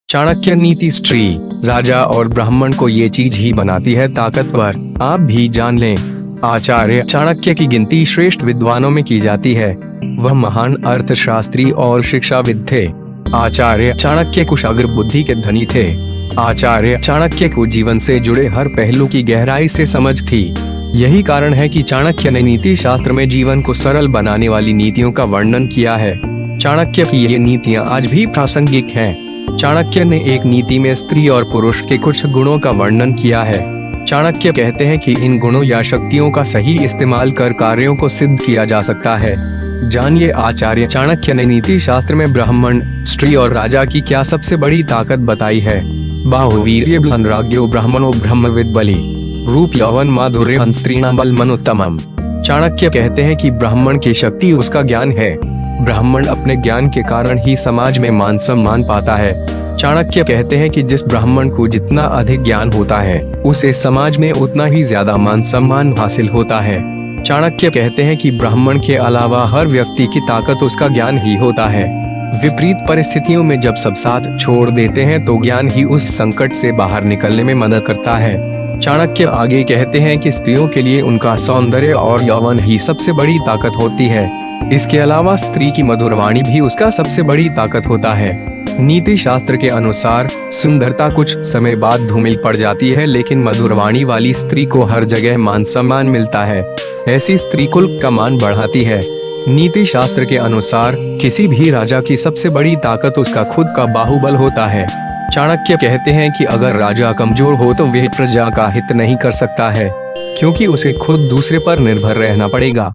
चाणक्य नीति स्त्री, राजा और ब्राह्मण को ये चीज ही बनाती है ताकतवर। आप भी जान लें, आचार्य चाणक्य की गिनती श्रेष्ठ विद्वानों में की जाती है। वह महान अर्थशास्त्री और शिक्षाविद थे। आचार्य चाणक्य कुशाग्र बुद्धि के धनी थे। आचार्य चाणक्य को जीवन से जुड़े हर पहलू की गहराई से समझ थी। यही कारण है कि चाणक्य ने नीति शास्त्र में जीवन को सरल बनाने वाली नीतियों का वर्णन किया है। चाणक्य की ये नीतियाँ आज भी प्रासंगिक हैं। चाणक्य ने एक नीति में स्त्री और पुरुष के कुछ गुणों का वर्णन किया है। चाणक्य कहते हैं कि इन गुणों या शक्तियों का सही इस्तेमाल कर कार्यों को सिद्ध किया जा सकता है। जानिए आचार्य चाणक्य ने नीति शास्त्र में ब्राह्मण, स्त्री और राजा की क्या सबसे बड़ी ताकत बताई है। बाहुवीर्य बलराज्यो ब्राह्मणो ब्रह्मविद बलि, रूप यौवन माधुर्य स्त्रीणां बलमनुत्तमम्। चाणक्य कहते हैं कि ब्राह्मण की शक्ति उसका ज्ञान है। ब्राह्मण अपने ज्ञान के कारण ही समाज में मान सम्मान पाता है। चाणक्य कहते हैं कि जिस ब्राह्मण को जितना अधिक ज्ञान होता है, उसे समाज में उतना ही ज्यादा मान सम्मान हासिल होता है। चाणक्य कहते हैं कि ब्राह्मण के अलावा हर व्यक्ति की ताकत उसका ज्ञान ही होता है। विपरीत परिस्थितियों में जब सब साथ छोड़ देते हैं तो ज्ञान ही उस संकट से बाहर निकलने में मदद करता है। चाणक्य आगे कहते हैं कि स्त्रियों के लिए उनका सौंदर्य और यौवन ही सबसे बड़ी ताकत होती है। इसके अलावा स्त्री की मधुर वाणी भी उसका सबसे बड़ी ताकत होता है। नीति शास्त्र के अनुसार सुंदरता कुछ समय बाद धूमिल पड़ जाती है, लेकिन मधुर वाणी वाली स्त्री को हर जगह मान सम्मान मिलता है। ऐसी स्त्री कुल का मान बढ़ाती है। नीति शास्त्र के अनुसार किसी भी राजा की सबसे बड़ी ताकत उसका खुद का बाहुबल होता है। चाणक्य कहते हैं कि अगर राजा कमजोर हो तो वह प्रजा का हित नहीं कर सकता है, क्योंकि उसे खुद दूसरे पर निर्भर रहना पड़ेगा।